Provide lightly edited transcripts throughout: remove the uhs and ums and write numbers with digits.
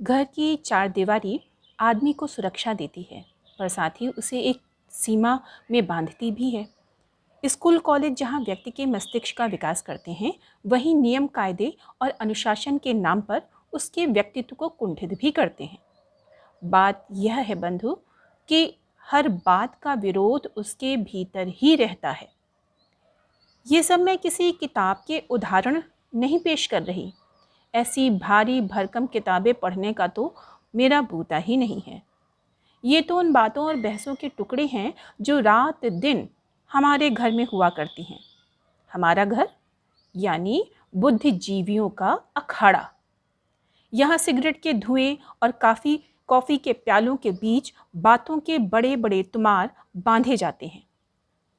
घर की चारदीवारी आदमी को सुरक्षा देती है, पर साथ ही उसे एक सीमा में बांधती भी है। स्कूल कॉलेज जहाँ व्यक्ति के मस्तिष्क का विकास करते हैं, वहीं नियम कायदे और अनुशासन के नाम पर उसके व्यक्तित्व को कुंठित भी करते हैं। बात यह है बंधु कि हर बात का विरोध उसके भीतर ही रहता है। ये सब मैं किसी किताब के उदाहरण नहीं पेश कर रही। ऐसी भारी भरकम किताबें पढ़ने का तो मेरा बूता ही नहीं है। ये तो उन बातों और बहसों के टुकड़े हैं जो रात दिन हमारे घर में हुआ करती हैं। हमारा घर यानी बुद्धिजीवियों का अखाड़ा। यहाँ सिगरेट के धुएं और कॉफ़ी के प्यालों के बीच बातों के बड़े बड़े तुमार बांधे जाते हैं।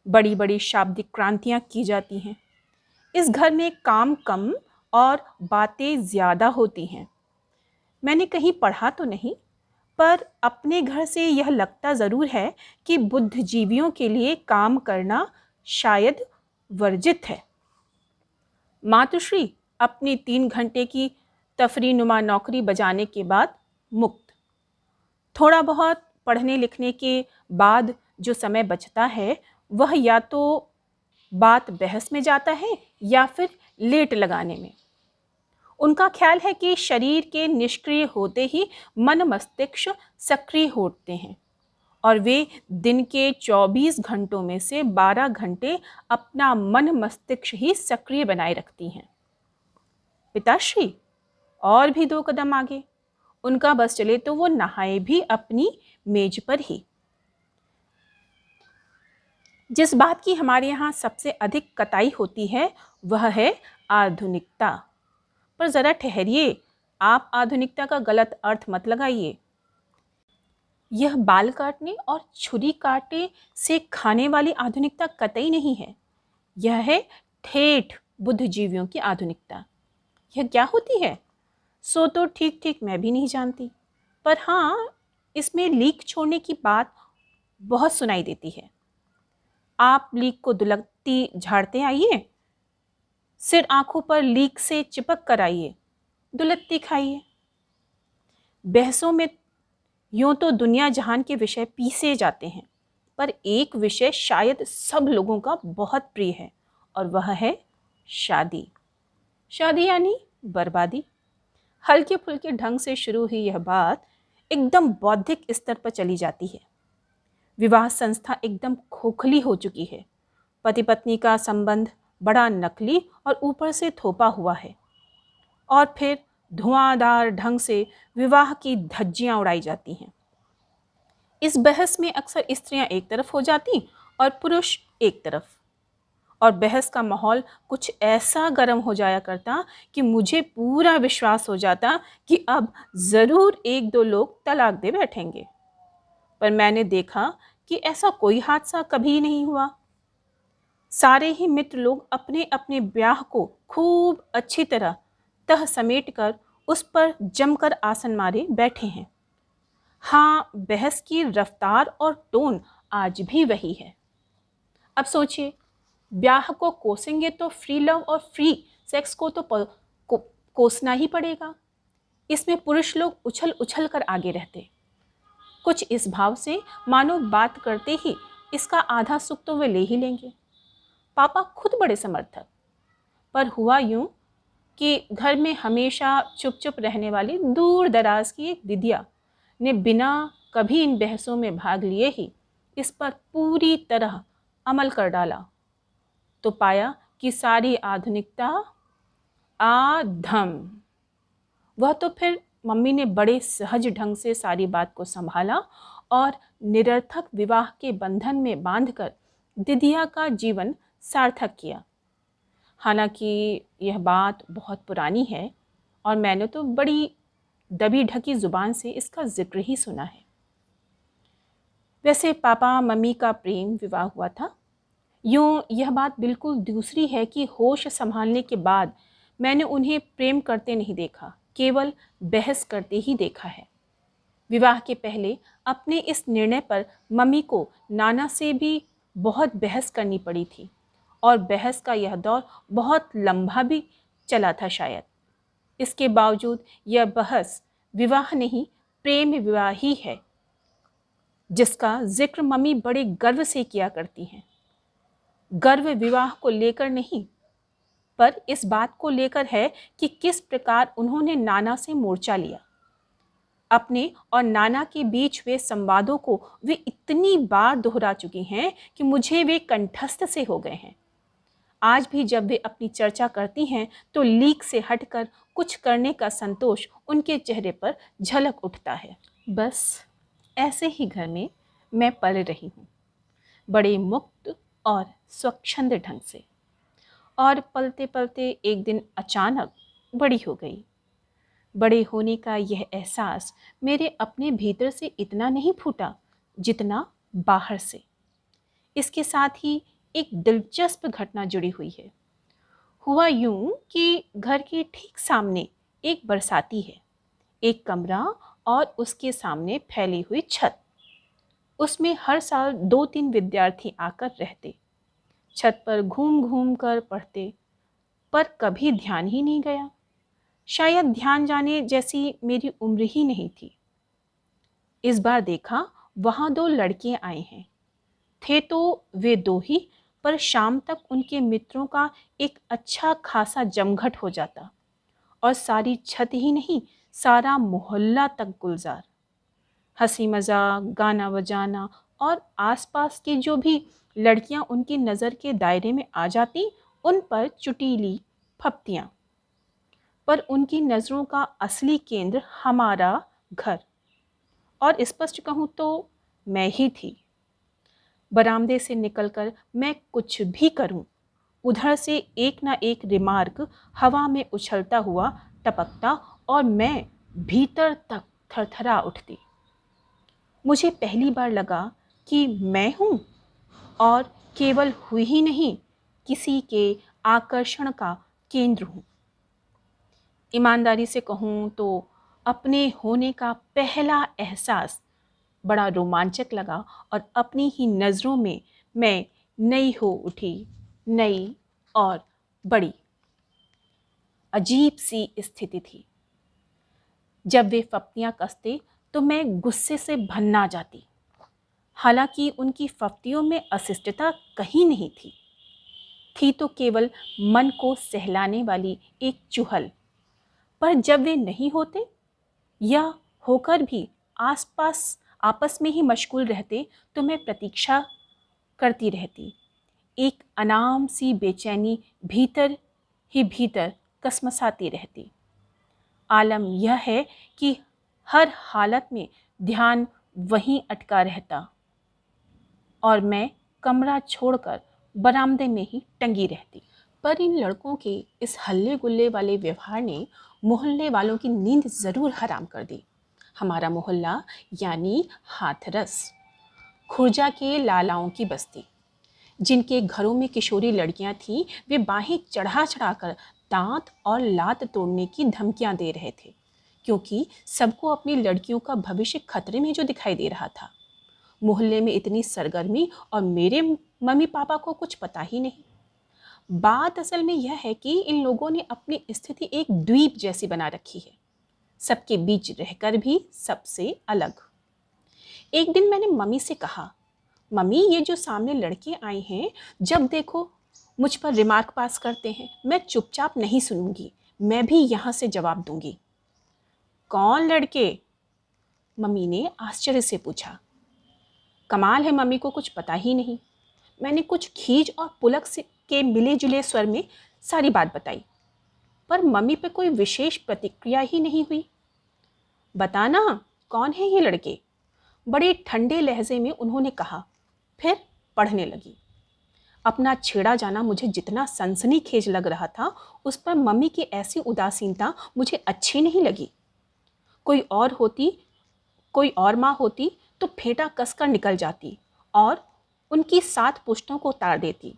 बड़ी बड़ी शाब्दिक क्रांतियाँ की जाती हैं। इस घर में काम कम और बातें ज़्यादा होती हैं। मैंने कहीं पढ़ा तो नहीं, पर अपने घर से यह लगता ज़रूर है कि बुद्धिजीवियों के लिए काम करना शायद वर्जित है। मातुश्री अपनी 3 घंटे की तफरीनुमा नौकरी बजाने के बाद मुक्त। थोड़ा बहुत पढ़ने लिखने के बाद जो समय बचता है, वह या तो बात बहस में जाता है या फिर लेट लगाने में। उनका ख्याल है कि शरीर के निष्क्रिय होते ही मन मस्तिष्क सक्रिय होते हैं और वे दिन के 24 घंटों में से 12 घंटे अपना मन मस्तिष्क ही सक्रिय बनाए रखती हैं। पिताश्री और भी 2 कदम आगे। उनका बस चले तो वो नहाए भी अपनी मेज पर ही। जिस बात की हमारे यहाँ सबसे अधिक कताई होती है वह है आधुनिकता। पर ज़रा ठहरिए, आप आधुनिकता का गलत अर्थ मत लगाइए। यह बाल काटने और छुरी काटे से खाने वाली आधुनिकता कतई नहीं है। यह है ठेठ बुद्धिजीवियों की आधुनिकता। यह क्या होती है सो तो ठीक ठीक मैं भी नहीं जानती, पर हाँ, इसमें लीक छोड़ने की बात बहुत सुनाई देती है। आप लीक को दुलकती झाड़ते आइए, सिर आंखों पर लीक से चिपक कर आइए, दुलत्ती खाइए। बहसों में यूं तो दुनिया जहान के विषय पीसे जाते हैं, पर एक विषय शायद सब लोगों का बहुत प्रिय है और वह है शादी। शादी यानी बर्बादी। हल्के फुल्के ढंग से शुरू हुई यह बात एकदम बौद्धिक स्तर पर चली जाती है। विवाह संस्था एकदम खोखली हो चुकी है। पति पत्नी का संबंध बड़ा नकली और ऊपर से थोपा हुआ है और फिर धुआंधार ढंग से विवाह की धज्जियां उड़ाई जाती हैं। इस बहस में अक्सर स्त्रियां एक तरफ हो जाती और पुरुष एक तरफ, और बहस का माहौल कुछ ऐसा गर्म हो जाया करता कि मुझे पूरा विश्वास हो जाता कि अब ज़रूर 1-2 लोग तलाक दे बैठेंगे। पर मैंने देखा कि ऐसा कोई हादसा कभी नहीं हुआ। सारे ही मित्र लोग अपने अपने ब्याह को खूब अच्छी तरह तह समेट कर उस पर जमकर आसन मारे बैठे हैं। हाँ, बहस की रफ्तार और टोन आज भी वही है। अब सोचिए, ब्याह को कोसेंगे तो फ्री लव और फ्री सेक्स को तो कोसना ही पड़ेगा। इसमें पुरुष लोग उछल उछल कर आगे रहते, कुछ इस भाव से मानो बात करते ही इसका आधा सुख तो वे ले ही लेंगे। पापा खुद बड़े समर्थक, पर हुआ यूं कि घर में हमेशा चुप चुप रहने वाली दूर दराज की एक दिदिया ने बिना कभी इन बहसों में भाग लिए ही इस पर पूरी तरह अमल कर डाला, तो पाया कि सारी आधुनिकता आधम। वह तो फिर मम्मी ने बड़े सहज ढंग से सारी बात को संभाला और निरर्थक विवाह के बंधन में बांधकर दिदिया का जीवन सार्थक किया। हालांकि यह बात बहुत पुरानी है और मैंने तो बड़ी दबी ढकी ज़ुबान से इसका जिक्र ही सुना है। वैसे पापा मम्मी का प्रेम विवाह हुआ था। यूँ यह बात बिल्कुल दूसरी है कि होश संभालने के बाद मैंने उन्हें प्रेम करते नहीं देखा, केवल बहस करते ही देखा है। विवाह के पहले अपने इस निर्णय पर मम्मी को नाना से भी बहुत बहस करनी पड़ी थी और बहस का यह दौर बहुत लंबा भी चला था शायद। इसके बावजूद यह बहस विवाह नहीं, प्रेम विवाह ही है, जिसका जिक्र मम्मी बड़े गर्व से किया करती हैं। गर्व विवाह को लेकर नहीं, पर इस बात को लेकर है कि किस प्रकार उन्होंने नाना से मोर्चा लिया। अपने और नाना के बीच हुए संवादों को वे इतनी बार दोहरा चुकी हैं कि मुझे वे कंठस्थ से हो गए हैं। आज भी जब वे अपनी चर्चा करती हैं तो लीक से हटकर कुछ करने का संतोष उनके चेहरे पर झलक उठता है। बस ऐसे ही घर में मैं पल रही हूँ, बड़े मुक्त और स्वच्छंद ढंग से, और पलते पलते एक दिन अचानक बड़ी हो गई। बड़े होने का यह एहसास मेरे अपने भीतर से इतना नहीं फूटा जितना बाहर से। इसके साथ ही एक दिलचस्प घटना जुड़ी हुई है। हुआ यूं कि घर के ठीक सामने एक बरसाती है, एक कमरा और उसके सामने फैली हुई छत। उसमें हर साल 2-3 विद्यार्थी आकर रहते, छत पर घूम घूम कर पढ़ते, पर कभी ध्यान ही नहीं गया। शायद ध्यान जाने जैसी मेरी उम्र ही नहीं थी। इस बार देखा वहाँ 2 लड़के आए हैं। थे तो वे 2 ही, पर शाम तक उनके मित्रों का एक अच्छा खासा जमघट हो जाता और सारी छत ही नहीं, सारा मोहल्ला तक गुलजार। हंसी मजाक, गाना बजाना और आसपास की जो भी लड़कियां उनकी नज़र के दायरे में आ जाती, उन पर चुटीली फप्तियां। पर उनकी नज़रों का असली केंद्र हमारा घर, और स्पष्ट कहूँ तो मैं ही थी। बरामदे से निकलकर मैं कुछ भी करूं, उधर से एक ना एक रिमार्क हवा में उछलता हुआ टपकता और मैं भीतर तक थरथरा उठती। मुझे पहली बार लगा कि मैं हूँ, और केवल हुई ही नहीं, किसी के आकर्षण का केंद्र हूँ। ईमानदारी से कहूँ तो अपने होने का पहला एहसास बड़ा रोमांचक लगा और अपनी ही नज़रों में मैं नई हो उठी, नई और बड़ी। अजीब सी स्थिति थी। जब वे फप्तियां कसते तो मैं गुस्से से भन्ना जाती। हालांकि उनकी फप्तियों में अशिष्टता कहीं नहीं थी तो केवल मन को सहलाने वाली एक चुहल। पर जब वे नहीं होते या होकर भी आसपास आपस में ही मशगूल रहते तो मैं प्रतीक्षा करती रहती। एक अनाम सी बेचैनी भीतर ही भीतर कसमसाती रहती। आलम यह है कि हर हालत में ध्यान वहीं अटका रहता और मैं कमरा छोड़कर बरामदे में ही टंगी रहती। पर इन लड़कों के इस हल्ले गुल्ले वाले व्यवहार ने मोहल्ले वालों की नींद ज़रूर हराम कर दी। हमारा मोहल्ला यानी हाथरस, खुर्जा के लालाओं की बस्ती, जिनके घरों में किशोरी लड़कियां थीं, वे बाहें चढ़ा चढ़ा कर दांत और लात तोड़ने की धमकियां दे रहे थे, क्योंकि सबको अपनी लड़कियों का भविष्य खतरे में जो दिखाई दे रहा था। मोहल्ले में इतनी सरगर्मी और मेरे मम्मी पापा को कुछ पता ही नहीं। बात असल में यह है कि इन लोगों ने अपनी स्थिति एक द्वीप जैसी बना रखी है, सबके बीच रहकर भी सबसे अलग। एक दिन मैंने मम्मी से कहा, मम्मी ये जो सामने लड़के आए हैं, जब देखो मुझ पर रिमार्क पास करते हैं, मैं चुपचाप नहीं सुनूंगी, मैं भी यहाँ से जवाब दूंगी। कौन लड़के? मम्मी ने आश्चर्य से पूछा। कमाल है, मम्मी को कुछ पता ही नहीं। मैंने कुछ खीज और पुलक से के मिले जुले स्वर में सारी बात बताई, पर मम्मी पे कोई विशेष प्रतिक्रिया ही नहीं हुई। बताना कौन है ये लड़के? बड़े ठंडे लहजे में उन्होंने कहा। फिर पढ़ने लगी। अपना छेड़ा जाना मुझे जितना सनसनीखेज लग रहा था, उस पर मम्मी की ऐसी उदासीनता मुझे अच्छी नहीं लगी। कोई और माँ होती तो फेंटा कसकर निकल जाती और उनकी 7 पुश्तों को उतार देती,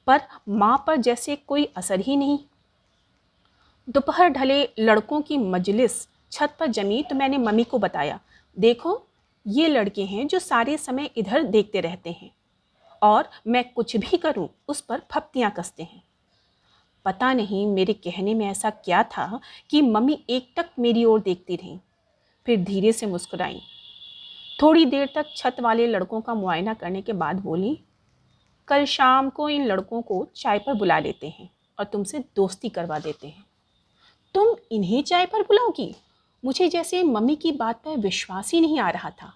पर माँ पर जैसे कोई असर ही नहीं। दोपहर ढले लड़कों की मजलिस छत पर जमी तो मैंने मम्मी को बताया, देखो ये लड़के हैं जो सारे समय इधर देखते रहते हैं और मैं कुछ भी करूं उस पर फप्तियां कसते हैं। पता नहीं मेरे कहने में ऐसा क्या था कि मम्मी एकटक मेरी ओर देखती रहीं, फिर धीरे से मुस्कुराईं। थोड़ी देर तक छत वाले लड़कों का मुआयना करने के बाद बोली, कल शाम को इन लड़कों को चाय पर बुला लेते हैं और तुमसे दोस्ती करवा देते हैं। तुम इन्हें चाय पर बुलाओगी? मुझे जैसे मम्मी की बात पर विश्वास ही नहीं आ रहा था।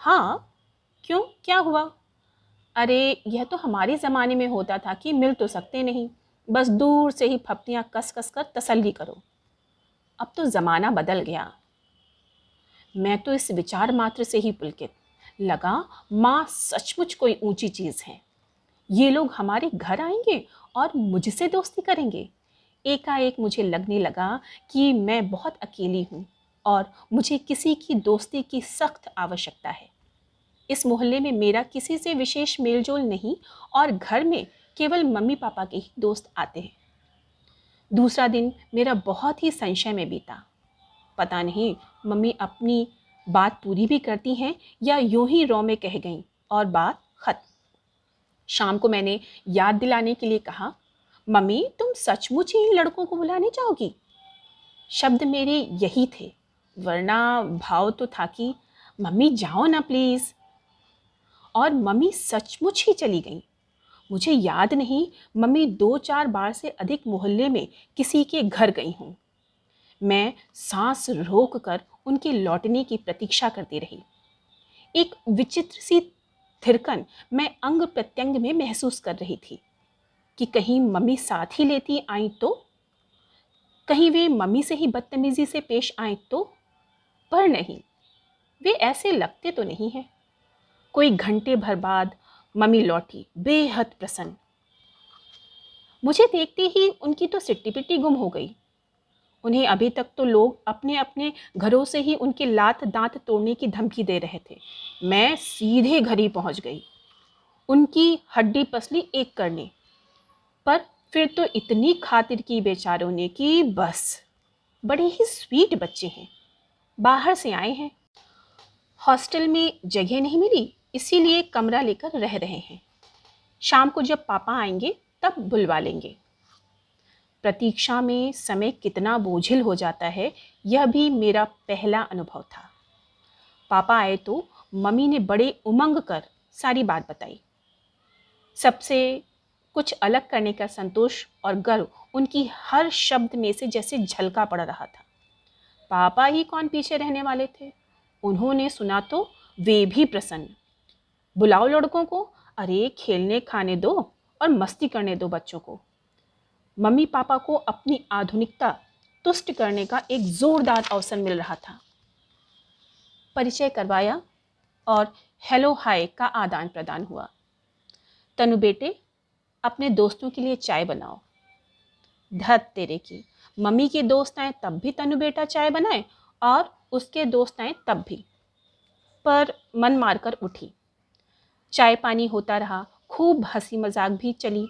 हाँ, क्यों, क्या हुआ? अरे यह तो हमारे ज़माने में होता था कि मिल तो सकते नहीं, बस दूर से ही फप्तियाँ कस कस कर तसल्ली करो। अब तो ज़माना बदल गया। मैं तो इस विचार मात्र से ही पुलकित। लगा माँ सचमुच कोई ऊंची चीज़ है। ये लोग हमारे घर आएंगे और मुझसे दोस्ती करेंगे। एकाएक मुझे लगने लगा कि मैं बहुत अकेली हूँ और मुझे किसी की दोस्ती की सख्त आवश्यकता है। इस मोहल्ले में मेरा किसी से विशेष मेलजोल नहीं और घर में केवल मम्मी पापा के ही दोस्त आते हैं। दूसरा दिन मेरा बहुत ही संशय में बीता। पता नहीं मम्मी अपनी बात पूरी भी करती हैं या यूं ही रौ में कह गईं और बात खत्म। शाम को मैंने याद दिलाने के लिए कहा, मम्मी तुम सचमुच ही इन लड़कों को बुलाने जाओगी? शब्द मेरे यही थे, वरना भाव तो था कि मम्मी जाओ ना प्लीज़। और मम्मी सचमुच ही चली गईं। मुझे याद नहीं मम्मी 2-4 बार से अधिक मोहल्ले में किसी के घर गई हूँ। मैं सांस रोक कर उनके लौटने की प्रतीक्षा करती रही। एक विचित्र सी थिरकन मैं अंग प्रत्यंग में महसूस कर रही थी कि कहीं मम्मी साथ ही लेती आईं तो, कहीं वे मम्मी से ही बदतमीजी से पेश आईं तो, पर नहीं, वे ऐसे लगते तो नहीं हैं। कोई घंटे भर बाद मम्मी लौटी, बेहद प्रसन्न। मुझे देखते ही उनकी तो सिट्टी पिट्टी गुम हो गई। उन्हें अभी तक तो लोग अपने अपने घरों से ही उनके लात दांत तोड़ने की धमकी दे रहे थे। मैं सीधे घर ही पहुंच गई, उनकी हड्डी पसली एक करने। पर फिर तो इतनी खातिर की बेचारों ने कि बस। बड़े ही स्वीट बच्चे हैं, बाहर से आए हैं, हॉस्टल में जगह नहीं मिली, इसीलिए कमरा लेकर रह रहे हैं। शाम को जब पापा आएंगे तब बुलवा लेंगे। प्रतीक्षा में समय कितना बोझिल हो जाता है, यह भी मेरा पहला अनुभव था। पापा आए तो मम्मी ने बड़े उमंग कर सारी बात बताई। सबसे कुछ अलग करने का संतोष और गर्व उनकी हर शब्द में से जैसे झलका पड़ रहा था। पापा ही कौन पीछे रहने वाले थे। उन्होंने सुना तो वे भी प्रसन्न। बुलाओ लड़कों को, अरे खेलने खाने दो और मस्ती करने दो बच्चों को। मम्मी पापा को अपनी आधुनिकता तुष्ट करने का एक जोरदार अवसर मिल रहा था। परिचय करवाया और हेलो हाय का आदान प्रदान हुआ। तनु बेटे, अपने दोस्तों के लिए चाय बनाओ। धत तेरे की, मम्मी के दोस्त आए तब भी तनु बेटा चाय बनाए और उसके दोस्त आए तब भी। पर मन मारकर उठी। चाय पानी होता रहा, खूब हंसी मजाक भी चली।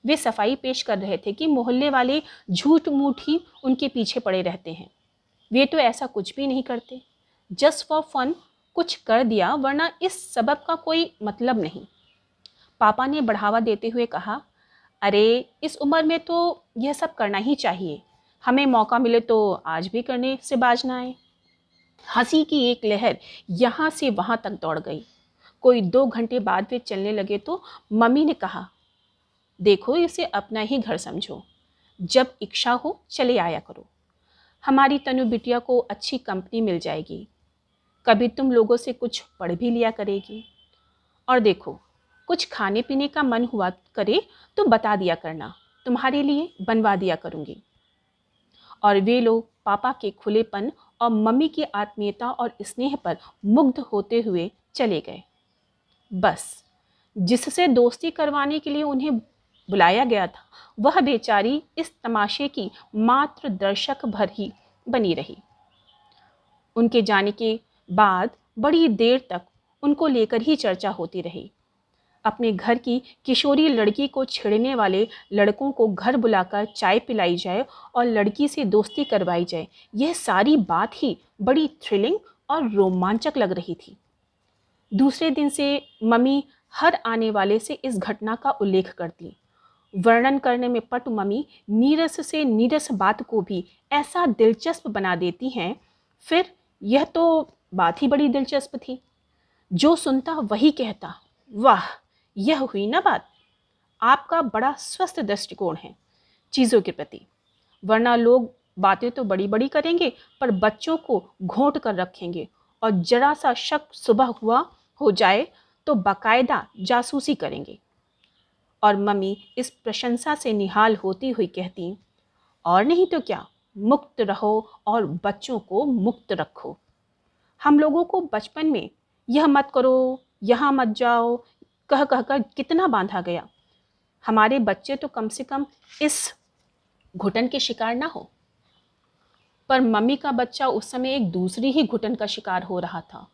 वे सफाई पेश कर रहे थे कि मोहल्ले वाले झूठ मूठ ही उनके पीछे पड़े रहते हैं। वे तो ऐसा कुछ भी नहीं करते, जस्ट फॉर फन कुछ कर दिया, वरना इस सबब का कोई मतलब नहीं। पापा ने बढ़ावा देते हुए कहा, अरे इस उम्र में तो यह सब करना ही चाहिए, हमें मौका मिले तो आज भी करने से बाज ना आए। हंसी की एक लहर यहाँ से वहाँ तक दौड़ गई। कोई 2 घंटे बाद वे चलने लगे तो मम्मी ने कहा, देखो इसे अपना ही घर समझो, जब इच्छा हो चले आया करो। हमारी तनु बिटिया को अच्छी कंपनी मिल जाएगी, कभी तुम लोगों से कुछ पढ़ भी लिया करेगी। और देखो, कुछ खाने पीने का मन हुआ करे तो बता दिया करना, तुम्हारे लिए बनवा दिया करूँगी। और वे लोग पापा के खुलेपन और मम्मी की आत्मीयता और स्नेह पर मुग्ध होते हुए चले गए। बस जिससे दोस्ती करवाने के लिए उन्हें बुलाया गया था, वह बेचारी इस तमाशे की मात्र दर्शक भर ही बनी रही। उनके जाने के बाद बड़ी देर तक उनको लेकर ही चर्चा होती रही। अपने घर की किशोरी लड़की को छेड़ने वाले लड़कों को घर बुलाकर चाय पिलाई जाए और लड़की से दोस्ती करवाई जाए, यह सारी बात ही बड़ी थ्रिलिंग और रोमांचक लग रही थी। दूसरे दिन से मम्मी हर आने वाले से इस घटना का उल्लेख करती वर्णन करने में पटु मम्मी नीरस से नीरस बात को भी ऐसा दिलचस्प बना देती हैं। फिर यह तो बात ही बड़ी दिलचस्प थी। जो सुनता वही कहता, वाह, यह हुई ना बात। आपका बड़ा स्वस्थ दृष्टिकोण है चीज़ों के प्रति, वरना लोग बातें तो बड़ी बड़ी करेंगे पर बच्चों को घोंट कर रखेंगे, और जरा सा शक सुबह हुआ हो जाए तो बाकायदा जासूसी करेंगे। और मम्मी इस प्रशंसा से निहाल होती हुई कहती, और नहीं तो क्या, मुक्त रहो और बच्चों को मुक्त रखो। हम लोगों को बचपन में यह मत करो, यहाँ मत जाओ कह कह कर कितना बांधा गया। हमारे बच्चे तो कम से कम इस घुटन के शिकार ना हो। पर मम्मी का बच्चा उस समय एक दूसरी ही घुटन का शिकार हो रहा था,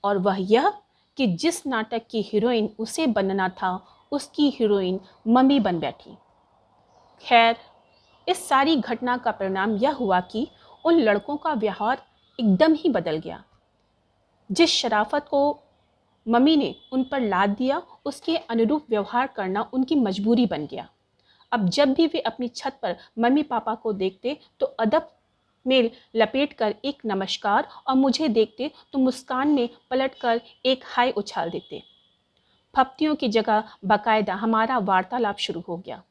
और वह यह कि जिस नाटक की हीरोइन उसे बनना था उसकी हीरोइन मम्मी बन बैठी। खैर, इस सारी घटना का परिणाम यह हुआ कि उन लड़कों का व्यवहार एकदम ही बदल गया। जिस शराफत को मम्मी ने उन पर लाद दिया उसके अनुरूप व्यवहार करना उनकी मजबूरी बन गया। अब जब भी वे अपनी छत पर मम्मी पापा को देखते तो अदब में लपेट कर एक नमस्कार, और मुझे देखते तो मुस्कान में पलटकर एक हाय उछाल देते। फप्तियों की जगह बाकायदा हमारा वार्तालाप शुरू हो गया,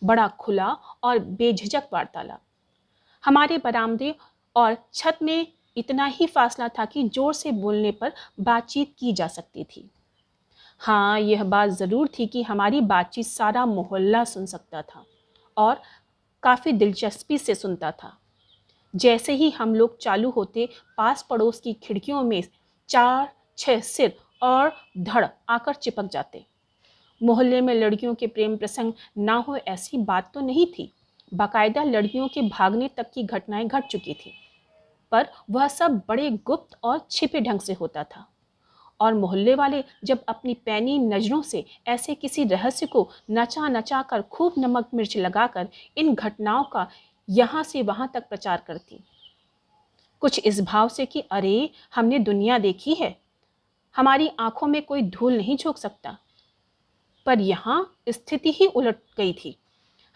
बड़ा खुला और बेझिझक वार्तालाप। हमारे बरामदे और छत में इतना ही फासला था कि जोर से बोलने पर बातचीत की जा सकती थी। हाँ, यह बात ज़रूर थी कि हमारी बातचीत सारा मोहल्ला सुन सकता था, और काफ़ी दिलचस्पी से सुनता था। जैसे ही हम लोग चालू होते, पास पड़ोस की खिड़कियों में 4-6 सिर और धड़ आकर चिपक जाते। मोहल्ले में लड़कियों के प्रेम प्रसंग ना हो ऐसी बात तो नहीं थी। बाकायदा लड़कियों के भागने तक की घटनाएं घट चुकी थी, पर वह सब बड़े गुप्त और छिपे ढंग से होता था। और मोहल्ले वाले जब अपनी पैनी नज़रों से ऐसे किसी रहस्य को नचा नचा कर खूब नमक मिर्च लगाकर इन घटनाओं का यहाँ से वहाँ तक प्रचार करती, कुछ इस भाव से कि अरे, हमने दुनिया देखी है, हमारी आंखों में कोई धूल नहीं झोंक सकता। पर यहाँ स्थिति ही उलट गई थी।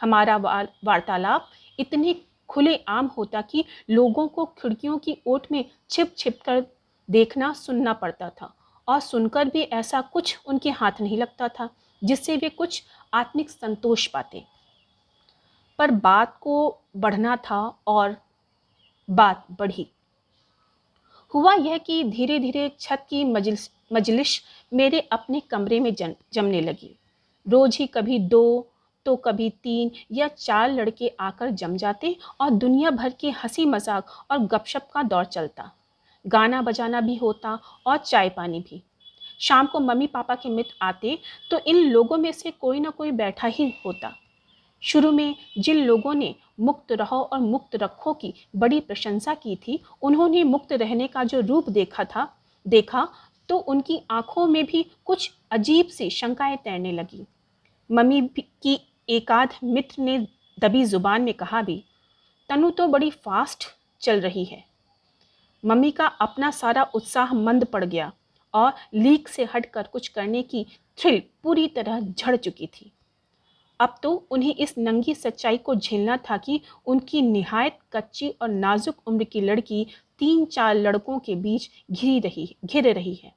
हमारा वार्तालाप इतने खुले आम होता कि लोगों को खिड़कियों की ओट में छिप छिप कर देखना सुनना पड़ता था, और सुनकर भी ऐसा कुछ उनके हाथ नहीं लगता था जिससे वे कुछ आत्मिक संतोष पाते। पर बात को बढ़ना था, और बात बढ़ी। हुआ यह कि धीरे धीरे छत की मजलिस मेरे अपने कमरे में जमने लगी। रोज ही कभी 2 तो कभी 3 या 4 लड़के आकर जम जाते, और दुनिया भर के हंसी मजाक और गपशप का दौर चलता। गाना बजाना भी होता और चाय पानी भी। शाम को मम्मी पापा के मित्र आते तो इन लोगों में से कोई ना कोई बैठा ही होता। शुरू में जिन लोगों ने मुक्त रहो और मुक्त रखो की बड़ी प्रशंसा की थी, उन्होंने मुक्त रहने का जो रूप देखा तो उनकी आंखों में भी कुछ अजीब सी शंकाएं तैरने लगी। मम्मी की एकाध मित्र ने दबी जुबान में कहा भी, तनु तो बड़ी फास्ट चल रही है। मम्मी का अपना सारा उत्साह मंद पड़ गया, और लीक से हटकर कुछ करने की थ्रिल पूरी तरह झड़ चुकी थी। अब तो उन्हें इस नंगी सच्चाई को झेलना था कि उनकी निहायत कच्ची और नाजुक उम्र की लड़की 3-4 लड़कों के बीच घिर रही है।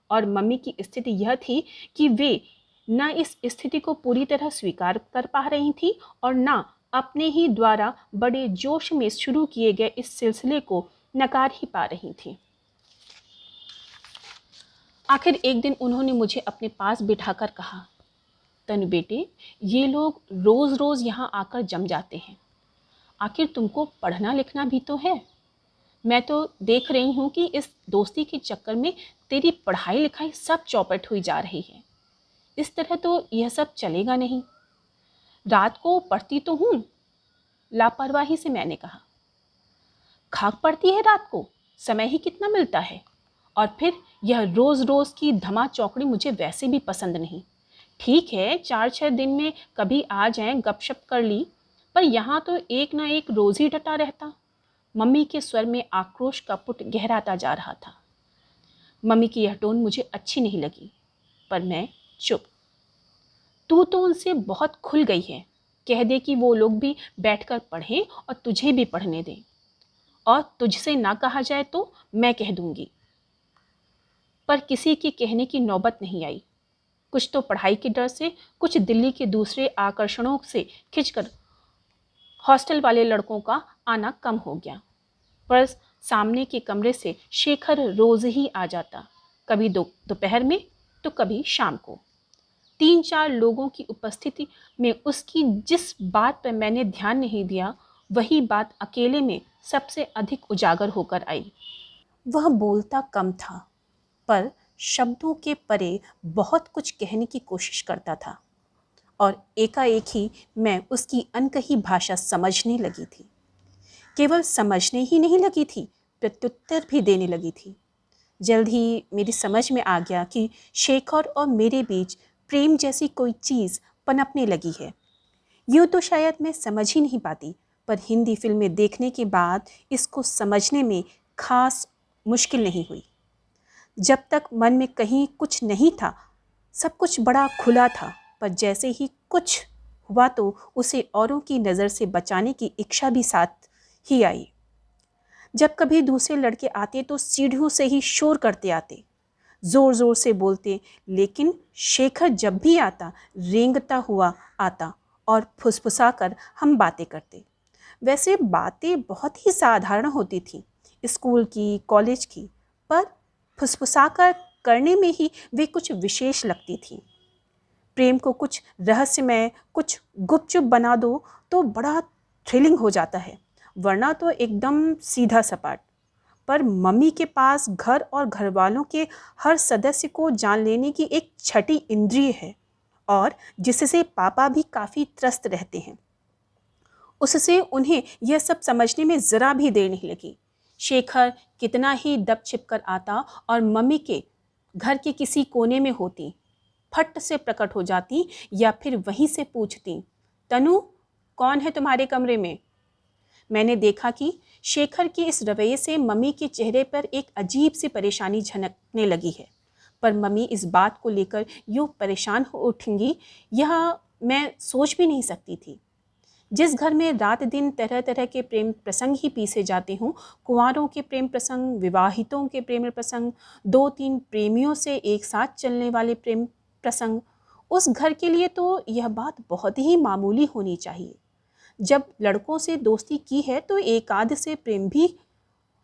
और मम्मी की स्थिति यह थी कि वे न इस स्थिति को पूरी तरह स्वीकार कर पा रही थी, और न अपने ही द्वारा बड़े जोश में शुरू किए गए इस सिलसिले को नकार ही पा रही थी। आखिर एक दिन उन्होंने मुझे अपने पास बिठाकर कहा, तनु बेटे, ये लोग रोज़ रोज़ यहाँ आकर जम जाते हैं। आखिर तुमको पढ़ना लिखना भी तो है। मैं तो देख रही हूँ कि इस दोस्ती के चक्कर में तेरी पढ़ाई लिखाई सब चौपट हुई जा रही है। इस तरह तो यह सब चलेगा नहीं। रात को पढ़ती तो हूँ, लापरवाही से मैंने कहा। खाक पड़ती है रात को, समय ही कितना मिलता है। और फिर यह रोज़ रोज़ की धमा चौकड़ी मुझे वैसे भी पसंद नहीं। ठीक है, 4-6 दिन में कभी आ जाएं, गपशप कर ली, पर यहाँ तो एक ना एक रोज़ ही डटा रहता। मम्मी के स्वर में आक्रोश का पुट गहराता जा रहा था। मम्मी की यह टोन मुझे अच्छी नहीं लगी, पर मैं चुप। तू तो उनसे बहुत खुल गई है, कह दे कि वो लोग भी बैठकर पढ़ें और तुझे भी पढ़ने दें, और तुझसे ना कहा जाए तो मैं कह दूंगी। पर किसी के कहने की नौबत नहीं आई। कुछ तो पढ़ाई के डर से, कुछ दिल्ली के दूसरे आकर्षणों से खिंचकर हॉस्टल वाले लड़कों का आना कम हो गया। पर सामने के कमरे से शेखर रोज ही आ जाता, कभी दोपहर में तो कभी शाम को। 3-4 लोगों की उपस्थिति में उसकी जिस बात पर मैंने ध्यान नहीं दिया, वही बात अकेले में सबसे अधिक उजागर होकर आई। वह बोलता कम था, पर शब्दों के परे बहुत कुछ कहने की कोशिश करता था, और एकाएक ही मैं उसकी अनकही भाषा समझने लगी थी। केवल समझने ही नहीं लगी थी, प्रत्युत्तर भी देने लगी थी। जल्द ही मेरी समझ में आ गया कि शेखर और मेरे बीच प्रेम जैसी कोई चीज़ पनपने लगी है। यूँ तो शायद मैं समझ ही नहीं पाती, पर हिंदी फिल्में देखने के बाद इसको समझने में खास मुश्किल नहीं हुई। जब तक मन में कहीं कुछ नहीं था, सब कुछ बड़ा खुला था, पर जैसे ही कुछ हुआ तो उसे औरों की नज़र से बचाने की इच्छा भी साथ ही आई। जब कभी दूसरे लड़के आते तो सीढ़ियों से ही शोर करते आते, ज़ोर ज़ोर से बोलते, लेकिन शेखर जब भी आता रेंगता हुआ आता और फुसफुसा कर हम बातें करते। वैसे बातें बहुत ही साधारण होती थी, स्कूल की, कॉलेज की, पर फुसफुसा कर करने में ही वे कुछ विशेष लगती थी। प्रेम को कुछ रहस्यमय, कुछ गुपचुप बना दो तो बड़ा थ्रिलिंग हो जाता है, वरना तो एकदम सीधा सपाट। पर मम्मी के पास घर और घर वालों के हर सदस्य को जान लेने की एक छठी इंद्रिय है, और जिससे पापा भी काफ़ी त्रस्त रहते हैं। उससे उन्हें यह सब समझने में ज़रा भी देर नहीं लगी। शेखर कितना ही दब छिप कर आता और मम्मी के घर के किसी कोने में होती, फट से प्रकट हो जाती या फिर वहीं से पूछती, तनु कौन है तुम्हारे कमरे में? मैंने देखा कि शेखर के इस रवैये से मम्मी के चेहरे पर एक अजीब सी परेशानी झलकने लगी है, पर मम्मी इस बात को लेकर यूँ परेशान हो उठेंगी, यह मैं सोच भी नहीं सकती थी। जिस घर में रात दिन तरह तरह के प्रेम प्रसंग ही पीसे जाते हों, कुंवारों के प्रेम प्रसंग, विवाहितों के प्रेम प्रसंग, 2-3 प्रेमियों से एक साथ चलने वाले प्रेम प्रसंग, उस घर के लिए तो यह बात बहुत ही मामूली होनी चाहिए। जब लड़कों से दोस्ती की है तो एक आध से प्रेम भी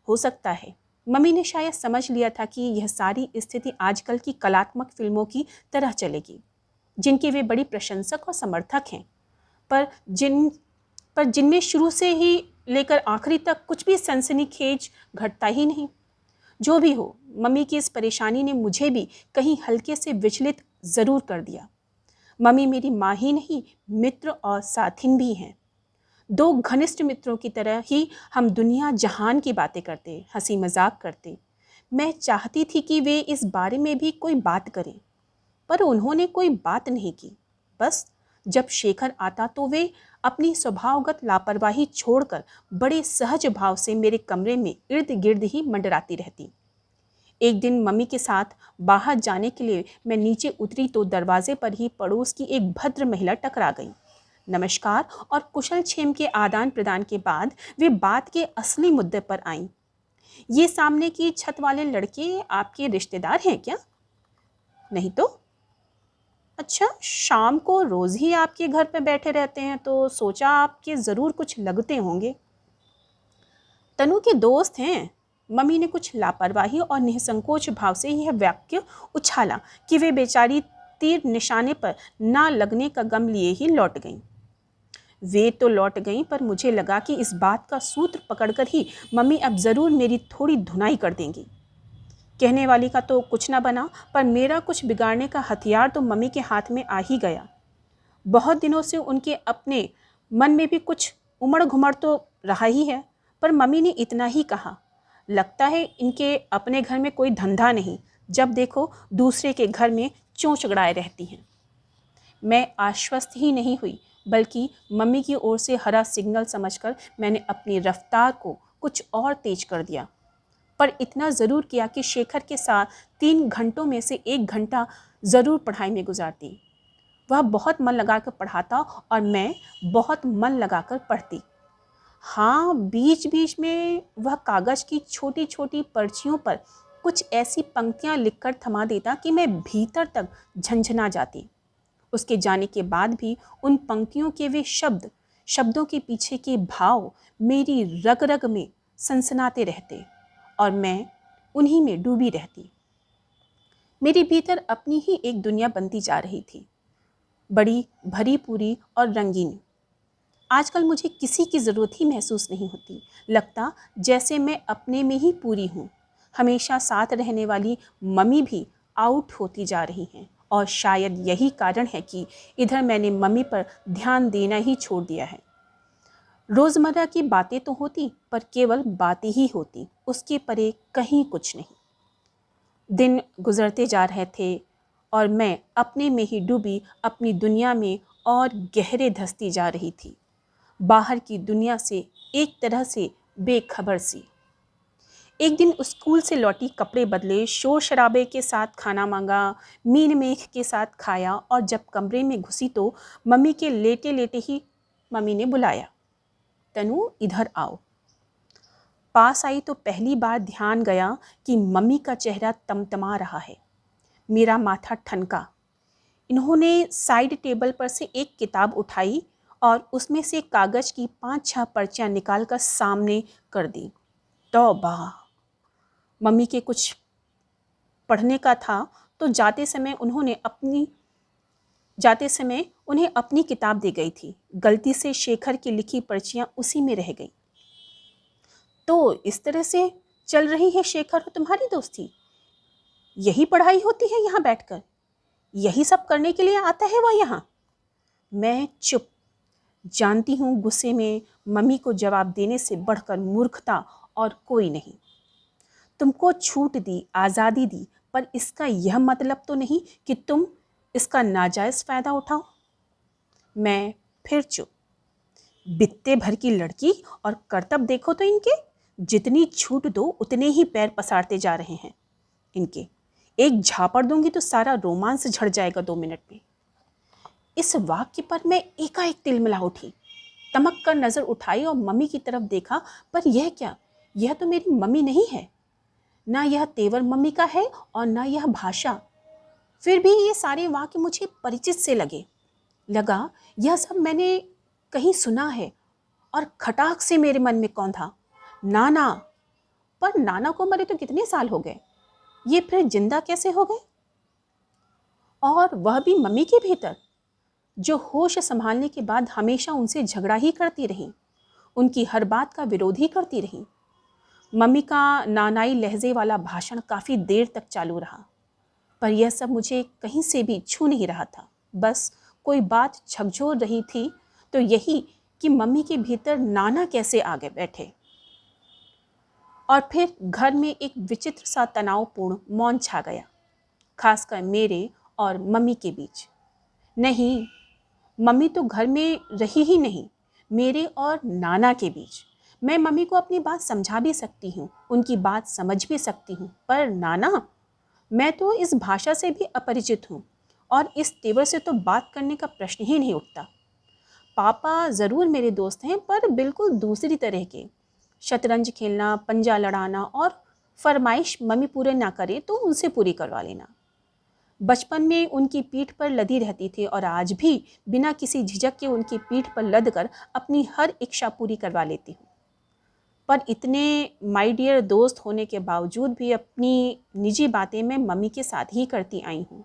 हो सकता है। मम्मी ने शायद समझ लिया था कि यह सारी स्थिति आजकल की कलात्मक फिल्मों की तरह चलेगी, जिनके वे बड़ी प्रशंसक और समर्थक हैं, पर जिनमें शुरू से ही लेकर आखिरी तक कुछ भी सनसनीखेज घटता ही नहीं। जो भी हो, मम्मी की इस परेशानी ने मुझे भी कहीं हल्के से विचलित ज़रूर कर दिया। मम्मी मेरी माँ ही नहीं, मित्र और साथिन भी हैं। 2 घनिष्ठ मित्रों की तरह ही हम दुनिया जहान की बातें करते, हंसी मजाक करते। मैं चाहती थी कि वे इस बारे में भी कोई बात करें, पर उन्होंने कोई बात नहीं की। बस जब शेखर आता तो वे अपनी स्वभावगत लापरवाही छोड़कर बड़े सहज भाव से मेरे कमरे में इर्द गिर्द ही मंडराती रहती। एक दिन मम्मी के साथ बाहर जाने के लिए मैं नीचे उतरी तो दरवाजे पर ही पड़ोस की एक भद्र महिला टकरा गई। नमस्कार और कुशल क्षेम के आदान प्रदान के बाद वे बात के असली मुद्दे पर आईं। ये सामने की छत वाले लड़के आपके रिश्तेदार हैं क्या? नहीं तो? अच्छा, शाम को रोज़ ही आपके घर पे बैठे रहते हैं, तो सोचा आपके ज़रूर कुछ लगते होंगे। तनु के दोस्त हैं। मम्मी ने कुछ लापरवाही और निसंकोच भाव से यह वाक्य उछाला कि वे बेचारी तीर निशाने पर ना लगने का गम लिए ही लौट गईं। वे तो लौट गईं, पर मुझे लगा कि इस बात का सूत्र पकड़कर ही मम्मी अब ज़रूर मेरी थोड़ी धुनाई कर देंगी। कहने वाली का तो कुछ ना बना, पर मेरा कुछ बिगाड़ने का हथियार तो मम्मी के हाथ में आ ही गया। बहुत दिनों से उनके अपने मन में भी कुछ उमड़ घुमड़ तो रहा ही है, पर मम्मी ने इतना ही कहा, लगता है इनके अपने घर में कोई धंधा नहीं, जब देखो दूसरे के घर में चोंच गड़ाए रहती हैं। मैं आश्वस्त ही नहीं हुई, बल्कि मम्मी की ओर से हरा सिग्नल समझकर मैंने अपनी रफ्तार को कुछ और तेज कर दिया, पर इतना ज़रूर किया कि शेखर के साथ 3 घंटों में से 1 घंटा ज़रूर पढ़ाई में गुजारती। वह बहुत मन लगाकर पढ़ाता और मैं बहुत मन लगाकर पढ़ती। हाँ, बीच बीच में वह कागज़ की छोटी छोटी पर्चियों पर कुछ ऐसी पंक्तियाँ लिखकर थमा देता कि मैं भीतर तक झंझना जाती। उसके जाने के बाद भी उन पंक्तियों के वे शब्दों के पीछे के भाव मेरी रग रग में सनसनाते रहते और मैं उन्हीं में डूबी रहती। मेरे भीतर अपनी ही एक दुनिया बनती जा रही थी, बड़ी भरी पूरी और रंगीन। आजकल मुझे किसी की ज़रूरत ही महसूस नहीं होती। लगता जैसे मैं अपने में ही पूरी हूँ। हमेशा साथ रहने वाली मम्मी भी आउट होती जा रही हैं और शायद यही कारण है कि इधर मैंने मम्मी पर ध्यान देना ही छोड़ दिया है। रोज़मर्रा की बातें तो होती, पर केवल बातें ही होती, उसके परे कहीं कुछ नहीं। दिन गुजरते जा रहे थे और मैं अपने में ही डूबी अपनी दुनिया में और गहरे धंसती जा रही थी, बाहर की दुनिया से एक तरह से बेखबर सी। एक दिन स्कूल से लौटी, कपड़े बदले, शोर शराबे के साथ खाना मांगा, मीन मेख के साथ खाया और जब कमरे में घुसी तो मम्मी के लेटे लेटे ही मम्मी ने बुलाया, तनु इधर आओ। पास आई तो पहली बार ध्यान गया कि मम्मी का चेहरा तमतमा रहा है। मेरा माथा ठनका। इन्होंने साइड टेबल पर से एक किताब उठाई और उसमें से कागज़ की 5-6 पर्चियाँ निकाल कर सामने कर दी। तौबा! मम्मी के कुछ पढ़ने का था तो जाते समय उन्हें अपनी किताब दी गई थी। गलती से शेखर की लिखी पर्चियाँ उसी में रह गई। तो इस तरह से चल रही है शेखर और तुम्हारी दोस्ती? यही पढ़ाई होती है यहाँ बैठकर? यही सब करने के लिए आता है वह यहाँ? मैं चुप। जानती हूँ गुस्से में मम्मी को जवाब देने से बढ़कर मूर्खता और कोई नहीं। तुमको छूट दी, आज़ादी दी, पर इसका यह मतलब तो नहीं कि तुम इसका नाजायज़ फ़ायदा उठाओ। मैं फिर चुप। बित्ते भर की लड़की और करतब देखो तो इनके, जितनी छूट दो उतने ही पैर पसारते जा रहे हैं इनके। एक झापड़ दूंगी तो सारा रोमांस झड़ जाएगा 2 मिनट में। इस वाक्य पर मैं एकाएक तिलमिला उठी, तमक कर नज़र उठाई और मम्मी की तरफ देखा, पर यह क्या? यह तो मेरी मम्मी नहीं है। ना यह तेवर मम्मी का है और ना यह भाषा। फिर भी ये सारे वाक्य मुझे परिचित से लगा यह सब मैंने कहीं सुना है। और खटाक से मेरे मन में कौन था? नाना। पर नाना को मरे तो कितने साल हो गए, ये फिर जिंदा कैसे हो गए? और वह भी मम्मी के भीतर, जो होश संभालने के बाद हमेशा उनसे झगड़ा ही करती रही, उनकी हर बात का विरोध ही करती रही। मम्मी का नानाई लहजे वाला भाषण काफ़ी देर तक चालू रहा, पर यह सब मुझे कहीं से भी छू नहीं रहा था। बस कोई बात झकझोर रही थी, तो यही कि मम्मी के भीतर नाना कैसे आगे बैठे। और फिर घर में एक विचित्र सा तनावपूर्ण मौन छा गया, खासकर मेरे और मम्मी के बीच। नहीं, मम्मी तो घर में रही ही नहीं, मेरे और नाना के बीच। मैं मम्मी को अपनी बात समझा भी सकती हूँ, उनकी बात समझ भी सकती हूँ, पर नाना, मैं तो इस भाषा से भी अपरिचित हूँ और इस तेवर से तो बात करने का प्रश्न ही नहीं उठता। पापा ज़रूर मेरे दोस्त हैं, पर बिल्कुल दूसरी तरह के। शतरंज खेलना, पंजा लड़ाना और फरमाइश मम्मी पूरे ना करे तो उनसे पूरी करवा लेना। बचपन में उनकी पीठ पर लदी रहती थी और आज भी बिना किसी झिझक के उनकी पीठ पर लद कर अपनी हर इच्छा पूरी करवा लेती हूँ। पर इतने माय डियर दोस्त होने के बावजूद भी अपनी निजी बातें मैं मम्मी के साथ ही करती आई हूँ।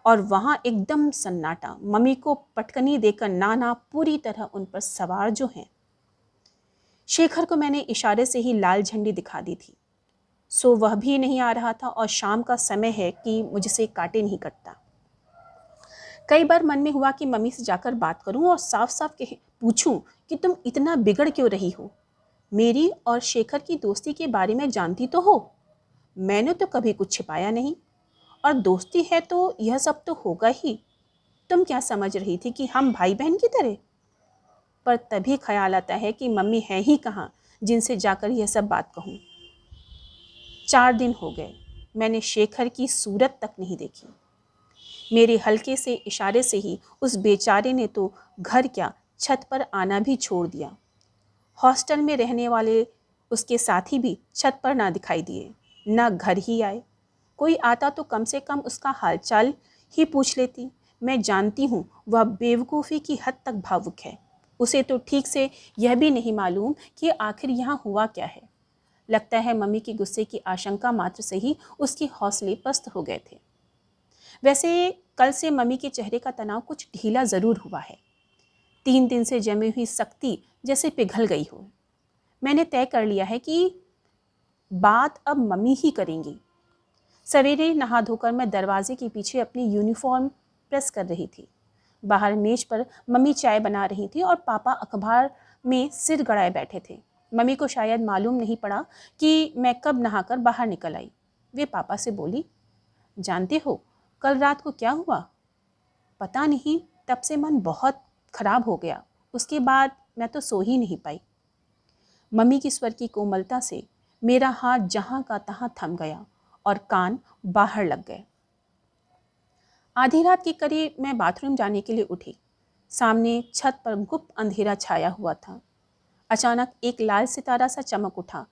और वहाँ एकदम सन्नाटा। मम्मी को पटकनी देकर नाना पूरी तरह उन पर सवार जो हैं। शेखर को मैंने इशारे से ही लाल झंडी दिखा दी थी, सो वह भी नहीं आ रहा था और शाम का समय है कि मुझसे काटे नहीं कटता। कई बार मन में हुआ कि मम्मी से जाकर बात करूं और साफ साफ पूछूं कि तुम इतना बिगड़ क्यों रही हो। मेरी और शेखर की दोस्ती के बारे में जानती तो हो, मैंने तो कभी कुछ छिपाया नहीं, और दोस्ती है तो यह सब तो होगा ही। तुम क्या समझ रही थी कि हम भाई बहन की तरह? पर तभी ख्याल आता है कि मम्मी है ही कहाँ जिनसे जाकर यह सब बात कहूँ। 4 दिन हो गए, मैंने शेखर की सूरत तक नहीं देखी। मेरे हल्के से इशारे से ही उस बेचारे ने तो घर क्या छत पर आना भी छोड़ दिया। हॉस्टल में रहने वाले उसके साथी भी छत पर ना दिखाई दिए, ना घर ही आए। कोई आता तो कम से कम उसका हालचाल ही पूछ लेती। मैं जानती हूँ वह बेवकूफ़ी की हद तक भावुक है। उसे तो ठीक से यह भी नहीं मालूम कि आखिर यहाँ हुआ क्या है। लगता है मम्मी की गुस्से की आशंका मात्र से ही उसके हौसले पस्त हो गए थे। वैसे कल से मम्मी के चेहरे का तनाव कुछ ढीला ज़रूर हुआ है। 3 दिन से जमी हुई सख्ती जैसे पिघल गई हो। मैंने तय कर लिया है कि बात अब मम्मी ही करेंगी। सवेरे नहा धोकर मैं दरवाजे के पीछे अपनी यूनिफॉर्म प्रेस कर रही थी। बाहर मेज पर मम्मी चाय बना रही थी और पापा अखबार में सिर गड़ाए बैठे थे। मम्मी को शायद मालूम नहीं पड़ा कि मैं कब नहाकर बाहर निकल आई। वे पापा से बोली, जानते हो कल रात को क्या हुआ? पता नहीं, तब से मन बहुत खराब हो गया। उसके बाद मैं तो सो ही नहीं पाई। मम्मी की स्वर की कोमलता से मेरा हाथ जहाँ का तहाँ थम गया और कान बाहर लग गए। आधी रात के करीब मैं बाथरूम जाने के लिए उठी। सामने छत पर गुप्त अंधेरा छाया हुआ था। अचानक एक लाल सितारा सा चमक उठा।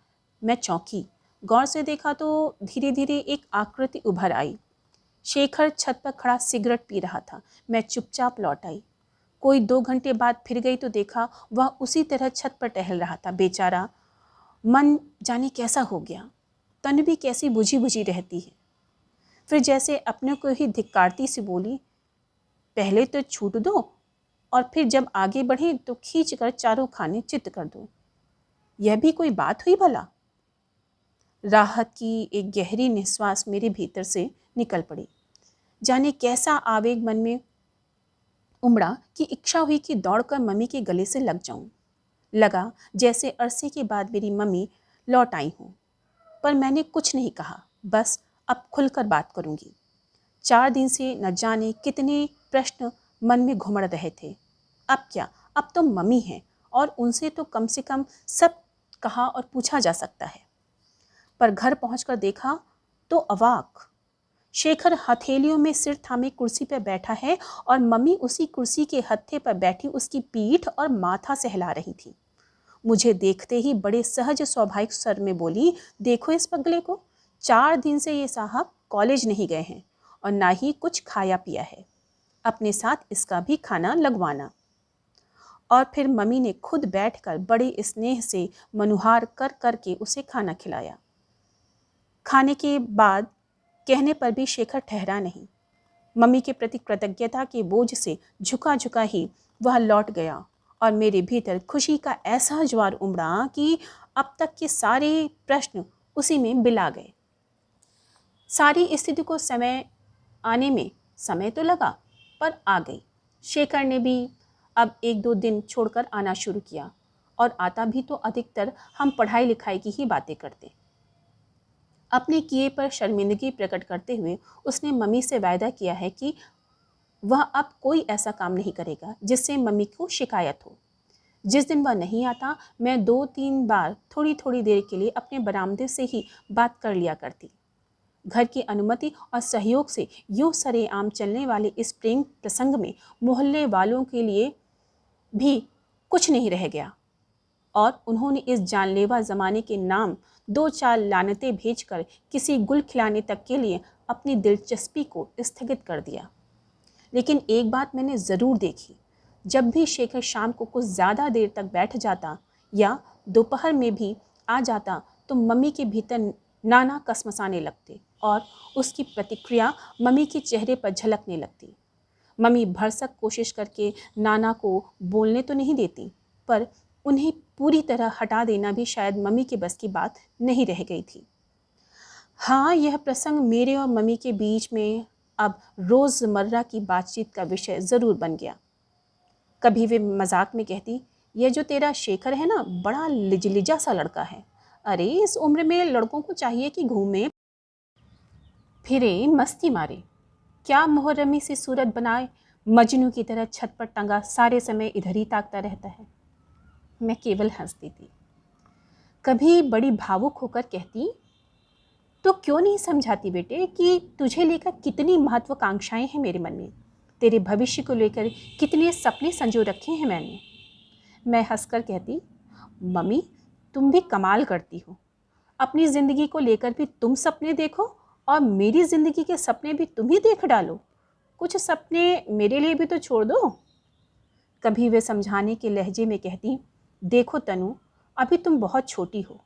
मैं चौंकी। गौर से देखा तो धीरे धीरे एक आकृति उभर आई। शेखर छत पर खड़ा सिगरेट पी रहा था। मैं चुपचाप लौट आई। कोई 2 घंटे बाद फिर गई तो देखा वह उसी तरह छत पर टहल रहा था। बेचारा, मन जाने कैसा हो गया। तन भी कैसी बुझी बुझी रहती है। फिर जैसे अपने को ही धिक्कारती सी बोली, पहले तो छूट दो और फिर जब आगे बढ़े तो खींच कर चारों खाने चित्त कर दो। यह भी कोई बात हुई भला? राहत की एक गहरी निश्वास मेरे भीतर से निकल पड़ी। जाने कैसा आवेग मन में उमड़ा कि इच्छा हुई कि दौड़कर मम्मी के गले से लग जाऊं। लगा जैसे अरसे के बाद मेरी मम्मी लौट आई हूं। पर मैंने कुछ नहीं कहा, बस अब खुलकर बात करूंगी। 4 दिन से न जाने कितने प्रश्न मन में घुमड़ रहे थे। अब क्या, अब तो मम्मी हैं और उनसे तो कम से कम सब कहा और पूछा जा सकता है। पर घर पहुंचकर देखा तो अवाक। शेखर हथेलियों में सिर थामे कुर्सी पर बैठा है और मम्मी उसी कुर्सी के हत्थे पर बैठी उसकी पीठ और माथा सहला रही थी। मुझे देखते ही बड़े सहज स्वाभाविक स्वर में बोली, देखो इस पगले को, 4 दिन से ये साहब कॉलेज नहीं गए हैं और ना ही कुछ खाया पिया है। अपने साथ इसका भी खाना लगवाना। और फिर मम्मी ने खुद बैठकर बड़े स्नेह से मनुहार कर करके उसे खाना खिलाया। खाने के बाद कहने पर भी शेखर ठहरा नहीं। मम्मी के प्रति कृतज्ञता के बोझ से झुका झुका ही वह लौट गया और मेरे भीतर खुशी का ऐसा ज्वार उमड़ा कि अब तक के सारे प्रश्न उसी में बिला गए। सारी स्थिति को समय आने में समय तो लगा, पर आ गई। शेखर ने भी अब 1-2 दिन छोड़कर आना शुरू किया और आता भी तो अधिकतर हम पढ़ाई लिखाई की ही बातें करते। अपने किए पर शर्मिंदगी प्रकट करते हुए उसने मम्मी से वायदा किया है कि वह अब कोई ऐसा काम नहीं करेगा जिससे मम्मी को शिकायत हो। जिस दिन वह नहीं आता, मैं 2-3 बार थोड़ी थोड़ी देर के लिए अपने बरामदे से ही बात कर लिया करती। घर की अनुमति और सहयोग से यूँ सरेआम चलने वाले इस प्रेम प्रसंग में मोहल्ले वालों के लिए भी कुछ नहीं रह गया और उन्होंने इस जानलेवा ज़माने के नाम 2-4 लानतें भेजकर किसी गुल खिलाने तक के लिए अपनी दिलचस्पी को स्थगित कर दिया। लेकिन एक बात मैंने ज़रूर देखी, जब भी शेखर शाम को कुछ ज़्यादा देर तक बैठ जाता या दोपहर में भी आ जाता तो मम्मी के भीतर नाना कसमसाने लगते और उसकी प्रतिक्रिया मम्मी के चेहरे पर झलकने लगती। मम्मी भरसक कोशिश करके नाना को बोलने तो नहीं देती, पर उन्हें पूरी तरह हटा देना भी शायद मम्मी के बस की बात नहीं रह गई थी। हाँ, यह प्रसंग मेरे और मम्मी के बीच में अब रोज़मर्रा की बातचीत का विषय ज़रूर बन गया। कभी वे मजाक में कहती, यह जो तेरा शेखर है ना, बड़ा लिजलिजा सा लड़का है। अरे इस उम्र में लड़कों को चाहिए कि घूमे फिरे, मस्ती मारे। क्या मुहर्रमी सी सूरत बनाए मजनू की तरह छत पर टंगा सारे समय इधर ही ताकता रहता है। मैं केवल हंसती थी। कभी बड़ी भावुक होकर कहती, तो क्यों नहीं समझाती बेटे कि तुझे लेकर कितनी महत्वाकांक्षाएं हैं मेरे मन में, तेरे भविष्य को लेकर कितने सपने संजो रखे हैं मैंने। मैं हंसकर कहती, मम्मी तुम भी कमाल करती हो, अपनी ज़िंदगी को लेकर भी तुम सपने देखो और मेरी ज़िंदगी के सपने भी तुम ही देख डालो। कुछ सपने मेरे लिए भी तो छोड़ दो। कभी वे समझाने के लहजे में कहती, देखो तनु, अभी तुम बहुत छोटी हो,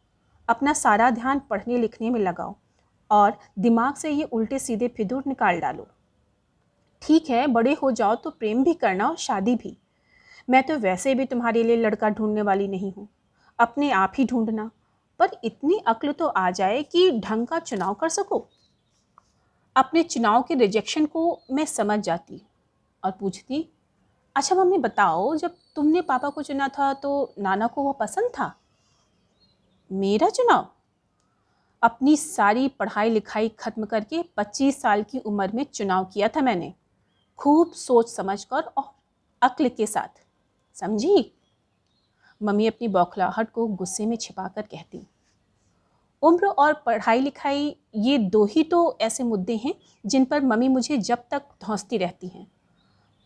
अपना सारा ध्यान पढ़ने लिखने में लगाओ और दिमाग से ये उल्टे सीधे फितूर निकाल डालो। ठीक है, बड़े हो जाओ तो प्रेम भी करना और शादी भी। मैं तो वैसे भी तुम्हारे लिए लड़का ढूंढने वाली नहीं हूँ, अपने आप ही ढूंढना, पर इतनी अक्ल तो आ जाए कि ढंग का चुनाव कर सको। अपने चुनाव के रिजेक्शन को मैं समझ जाती और पूछती, अच्छा मम्मी बताओ, जब तुमने पापा को चुना था तो नाना को वो पसंद था? मेरा चुनाव? अपनी सारी पढ़ाई लिखाई खत्म करके 25 साल की उम्र में चुनाव किया था मैंने, खूब सोच समझकर और अक्ल के साथ, समझी? मम्मी अपनी बौखलाहट को गुस्से में छिपाकर कहती, उम्र और पढ़ाई लिखाई ये दो ही तो ऐसे मुद्दे हैं जिन पर मम्मी मुझे जब तक धौंसती रहती हैं।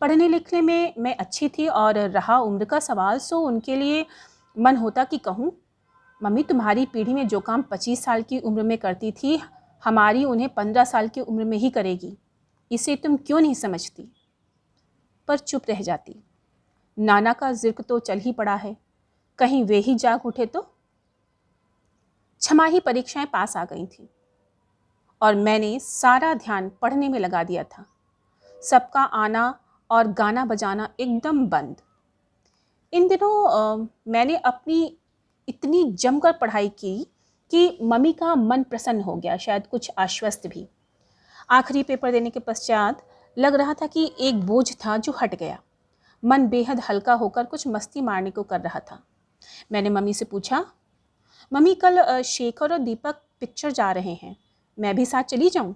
पढ़ने लिखने में मैं अच्छी थी और रहा उम्र का सवाल, सो उनके लिए मन होता कि कहूँ, मम्मी तुम्हारी पीढ़ी में जो काम 25 साल की उम्र में करती थी, हमारी उन्हें 15 साल की उम्र में ही करेगी। इसे तुम क्यों नहीं समझती? पर चुप रह जाती। नाना का जिक्र तो चल ही पड़ा है, कहीं वे ही जाग उठे तो। छमाही परीक्षाएं पास आ गई थी और मैंने सारा ध्यान पढ़ने में लगा दिया था। सबका आना और गाना बजाना एकदम बंद। इन दिनों मैंने अपनी इतनी जमकर पढ़ाई की कि मम्मी का मन प्रसन्न हो गया, शायद कुछ आश्वस्त भी। आखिरी पेपर देने के पश्चात लग रहा था कि एक बोझ था जो हट गया। मन बेहद हल्का होकर कुछ मस्ती मारने को कर रहा था। मैंने मम्मी से पूछा, मम्मी कल शेखर और दीपक पिक्चर जा रहे हैं, मैं भी साथ चली जाऊं?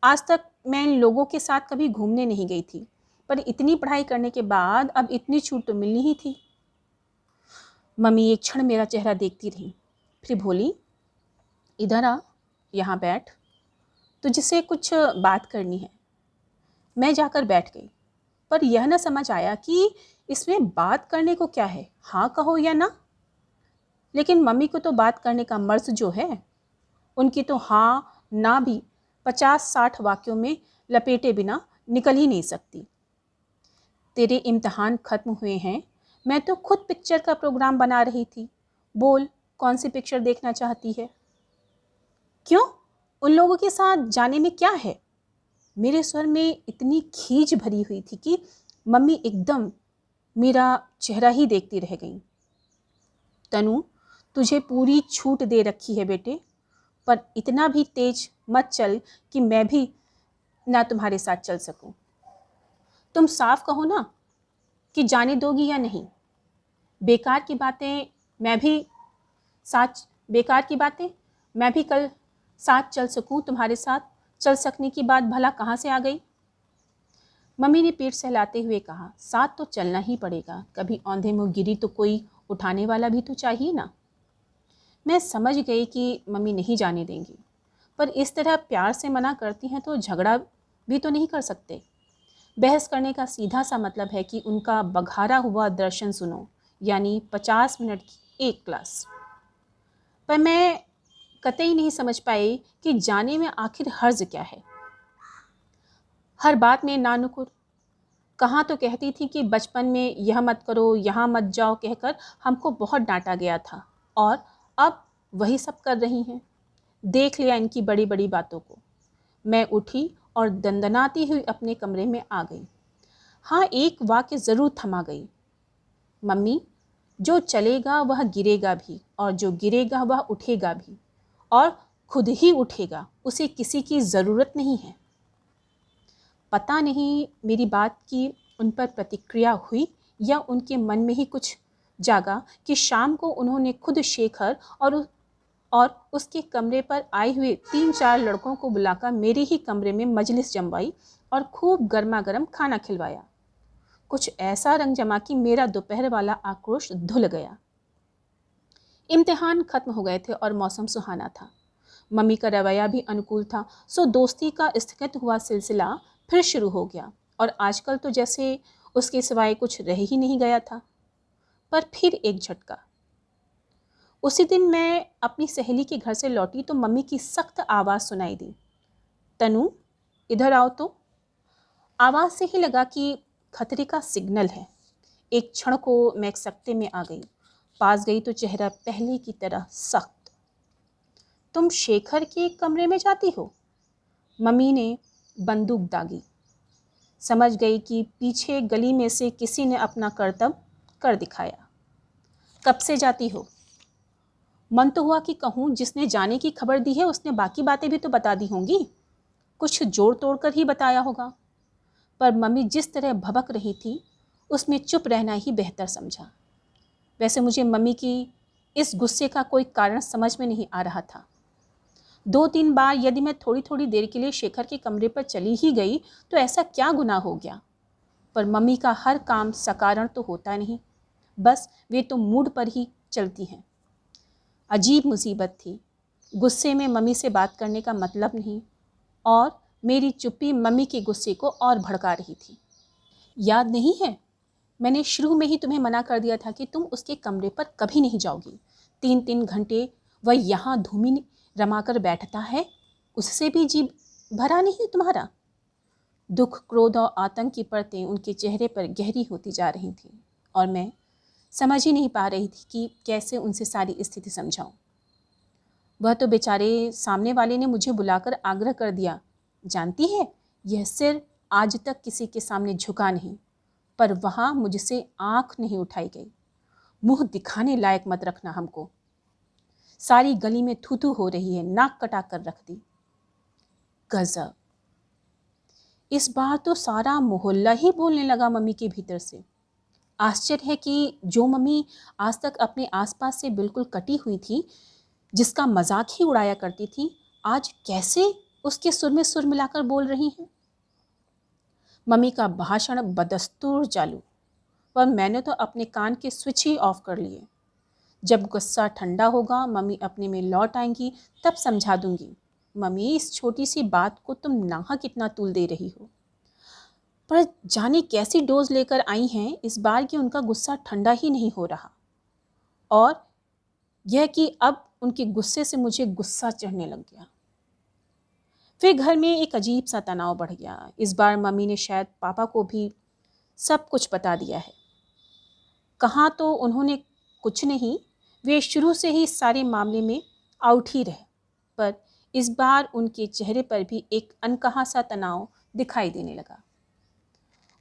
आज तक मैं इन लोगों के साथ कभी घूमने नहीं गई थी, पर इतनी पढ़ाई करने के बाद अब इतनी छूट तो मिलनी ही थी। मम्मी एक क्षण मेरा चेहरा देखती रही, फिर बोली, इधर आ, यहाँ बैठ, तुझसे कुछ बात करनी है। मैं जाकर बैठ गई, पर यह न समझ आया कि इसमें बात करने को क्या है, हाँ कहो या ना। लेकिन मम्मी को तो बात करने का मर्ज जो है, उनकी तो हाँ ना भी 50-60 वाक्यों में लपेटे बिना निकल ही नहीं सकती। तेरे इम्तिहान खत्म हुए हैं, मैं तो खुद पिक्चर का प्रोग्राम बना रही थी, बोल कौन सी पिक्चर देखना चाहती है? क्यों, उन लोगों के साथ जाने में क्या है? मेरे स्वर में इतनी खींच भरी हुई थी कि मम्मी एकदम मेरा चेहरा ही देखती रह गई। तनु, तुझे पूरी छूट दे रखी है बेटे, पर इतना भी तेज मत चल कि मैं भी ना तुम्हारे साथ चल सकूं। तुम साफ कहो ना कि जाने दोगी या नहीं। बेकार की बातें मैं भी कल साथ चल सकूं, तुम्हारे साथ चल सकने की बात भला कहाँ से आ गई? मम्मी ने पीठ सहलाते हुए कहा, साथ तो चलना ही पड़ेगा, कभी औंधे मुँह गिरी तो कोई उठाने वाला भी तो चाहिए ना। मैं समझ गई कि मम्मी नहीं जाने देंगी, पर इस तरह प्यार से मना करती हैं तो झगड़ा भी तो नहीं कर सकते। बहस करने का सीधा सा मतलब है कि उनका बघारा हुआ दर्शन सुनो, यानी 50 मिनट की एक क्लास। पर मैं कतई नहीं समझ पाई कि जाने में आखिर हर्ज क्या है। हर बात में नानुकुर। कहाँ तो कहती थी कि बचपन में यह मत करो, यहाँ मत जाओ कहकर हमको बहुत डांटा गया था, और अब वही सब कर रही हैं। देख लिया इनकी बड़ी बड़ी बातों को। मैं उठी और दंदनाती हुई अपने कमरे में आ गई। हाँ, एक वाक्य ज़रूर थमा गई, मम्मी जो चलेगा वह गिरेगा भी, और जो गिरेगा वह उठेगा भी, और खुद ही उठेगा, उसे किसी की ज़रूरत नहीं है। पता नहीं मेरी बात की उन पर प्रतिक्रिया हुई या उनके मन में ही कुछ जागा कि शाम को उन्होंने खुद शेखर और उसके कमरे पर आए हुए 3-4 लड़कों को बुलाकर मेरे ही कमरे में मजलिस जमवाई और खूब गर्मा गर्म खाना खिलवाया। कुछ ऐसा रंग जमा कि मेरा दोपहर वाला आक्रोश धुल गया। इम्तिहान खत्म हो गए थे और मौसम सुहाना था। मम्मी का रवैया भी अनुकूल था, सो दोस्ती का स्थगित हुआ सिलसिला फिर शुरू हो गया और आजकल तो जैसे उसके सिवाय कुछ रह ही नहीं गया था। पर फिर एक झटका। उसी दिन मैं अपनी सहेली के घर से लौटी तो मम्मी की सख्त आवाज़ सुनाई दी, तनु इधर आओ तो। आवाज़ से ही लगा कि खतरे का सिग्नल है। एक क्षण को मैं सकते में आ गई। पास गई तो चेहरा पहले की तरह सख्त। तुम शेखर के कमरे में जाती हो? मम्मी ने बंदूक दागी। समझ गई कि पीछे गली में से किसी ने अपना कर्तव्य कर दिखाया। कब से जाती हो? मन तो हुआ कि कहूँ जिसने जाने की खबर दी है उसने बाकी बातें भी तो बता दी होंगी, कुछ जोड़ तोड़ कर ही बताया होगा। पर मम्मी जिस तरह भभक रही थी उसमें चुप रहना ही बेहतर समझा। वैसे मुझे मम्मी की इस गुस्से का कोई कारण समझ में नहीं आ रहा था। 2-3 बार यदि मैं थोड़ी थोड़ी देर के लिए शेखर के कमरे पर चली ही गई तो ऐसा क्या गुनाह हो गया। पर मम्मी का हर काम सकारण तो होता नहीं, बस वे तो मूड पर ही चलती हैं। अजीब मुसीबत थी। गुस्से में मम्मी से बात करने का मतलब नहीं और मेरी चुप्पी मम्मी के गुस्से को और भड़का रही थी। याद नहीं है, मैंने शुरू में ही तुम्हें मना कर दिया था कि तुम उसके कमरे पर कभी नहीं जाओगी। 3-3 घंटे वह यहाँ धूमिल रमाकर बैठता है, उससे भी जी भरा नहीं तुम्हारा। दुख, क्रोध और आतंक की परतें उनके चेहरे पर गहरी होती जा रही थीं और मैं समझ ही नहीं पा रही थी कि कैसे उनसे सारी स्थिति समझाऊं। वह तो बेचारे सामने वाले ने मुझे बुलाकर आग्रह कर दिया, जानती है यह सिर आज तक किसी के सामने झुका नहीं, पर वहाँ मुझसे आंख नहीं उठाई गई। मुंह दिखाने लायक मत रखना हमको। सारी गली में थू थू हो रही है, नाक कटा कर रख दी। गजब, इस बार तो सारा मोहल्ला ही बोलने लगा मम्मी के भीतर से। आश्चर्य है कि जो मम्मी आज तक अपने आसपास से बिल्कुल कटी हुई थी, जिसका मजाक ही उड़ाया करती थी, आज कैसे उसके सुर में सुर मिलाकर बोल रही हैं। मम्मी का भाषण बदस्तूर चालू, पर मैंने तो अपने कान के स्विच ही ऑफ कर लिए। जब गुस्सा ठंडा होगा, मम्मी अपने में लौट आएंगी, तब समझा दूंगी। मम्मी, इस छोटी सी बात को तुम नाहक कितना तूल दे रही हो। पर जाने कैसी डोज लेकर आई हैं इस बार कि उनका गुस्सा ठंडा ही नहीं हो रहा, और यह कि अब उनके गुस्से से मुझे गुस्सा चढ़ने लग गया। फिर घर में एक अजीब सा तनाव बढ़ गया। इस बार मम्मी ने शायद पापा को भी सब कुछ बता दिया है। कहाँ तो उन्होंने कुछ नहीं, वे शुरू से ही सारे मामले में आउट ही रहे, पर इस बार उनके चेहरे पर भी एक अनकहा सा तनाव दिखाई देने लगा।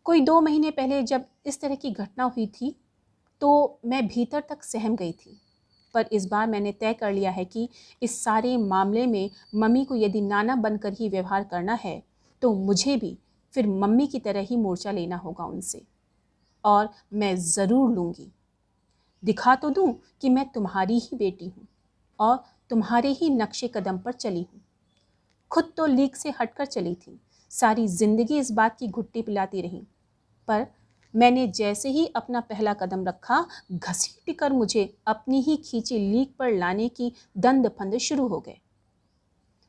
कोई 2 महीने पहले जब इस तरह की घटना हुई थी तो मैं भीतर तक सहम गई थी, पर इस बार मैंने तय कर लिया है कि इस सारे मामले में मम्मी को यदि नाना बनकर ही व्यवहार करना है तो मुझे भी फिर मम्मी की तरह ही मोर्चा लेना होगा उनसे, और मैं ज़रूर लूँगी। दिखा तो दूँ कि मैं तुम्हारी ही बेटी हूँ और तुम्हारे ही नक्शे कदम पर चली हूँ। खुद तो लीक से हटकर चली थी, सारी ज़िंदगी इस बात की घुट्टी पिलाती रही, पर मैंने जैसे ही अपना पहला कदम रखा, घसीट कर मुझे अपनी ही खींची लीक पर लाने की दंड फंद शुरू हो गए।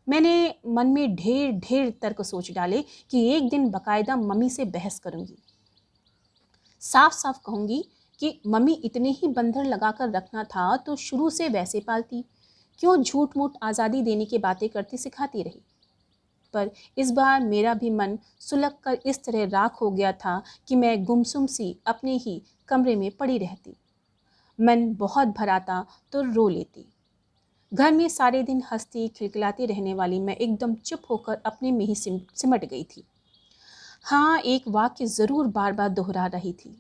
मैंने मन में ढेर ढेर तर्क सोच डाले कि एक दिन बाकायदा मम्मी से बहस करूंगी। साफ साफ कहूंगी कि मम्मी इतने ही बंधन लगाकर रखना था तो शुरू से वैसे पालती, क्यों झूठ मूठ आज़ादी देने की बातें करती सिखाती रही। पर इस बार मेरा भी मन सुलग कर इस तरह राख हो गया था कि मैं गुमसुम सी अपने ही कमरे में पड़ी रहती। मन बहुत भराता तो रो लेती। घर में सारे दिन हंसती खिलखिलाती रहने वाली मैं एकदम चुप होकर अपने में ही सिमट गई थी। हाँ, एक वाक्य ज़रूर बार बार दोहरा रही थी,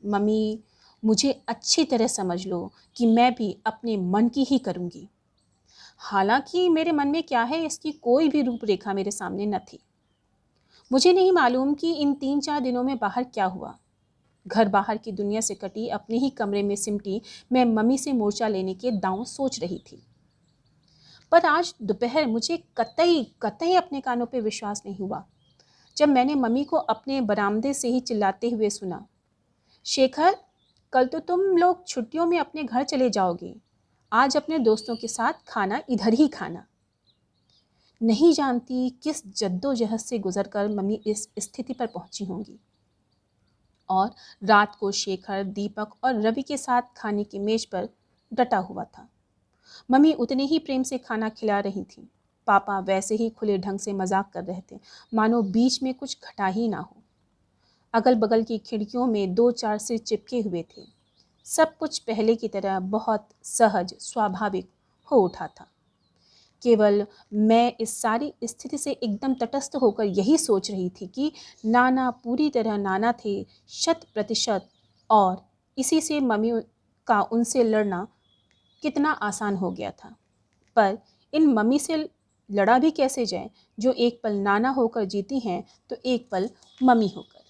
मम्मी मुझे अच्छी तरह समझ लो कि मैं भी अपने मन की ही करूँगी। हालांकि मेरे मन में क्या है इसकी कोई भी रूपरेखा मेरे सामने न थी। मुझे नहीं मालूम कि इन 3-4 दिनों में बाहर क्या हुआ। घर बाहर की दुनिया से कटी, अपने ही कमरे में सिमटी मैं मम्मी से मोर्चा लेने के दांव सोच रही थी। पर आज दोपहर मुझे कतई कतई अपने कानों पे विश्वास नहीं हुआ जब मैंने मम्मी को अपने बरामदे से ही चिल्लाते हुए सुना, शेखर, कल तो तुम लोग छुट्टियों में अपने घर चले जाओगे, आज अपने दोस्तों के साथ खाना इधर ही खाना। नहीं जानती किस जद्दोजहद से गुजरकर मम्मी इस स्थिति पर पहुंची होंगी। और रात को शेखर, दीपक और रवि के साथ खाने की मेज पर डटा हुआ था। मम्मी उतने ही प्रेम से खाना खिला रही थी। पापा वैसे ही खुले ढंग से मजाक कर रहे थे, मानो बीच में कुछ घटा ही ना हो। अगल बगल की खिड़कियों में 2-4 सिर चिपके हुए थे। सब कुछ पहले की तरह बहुत सहज, स्वाभाविक हो उठा था। केवल मैं इस सारी स्थिति से एकदम तटस्थ होकर यही सोच रही थी कि नाना पूरी तरह नाना थे, 100%, और इसी से मम्मी का उनसे लड़ना कितना आसान हो गया था। पर इन मम्मी से लड़ा भी कैसे जाए, जो एक पल नाना होकर जीती हैं तो एक पल मम्मी होकर।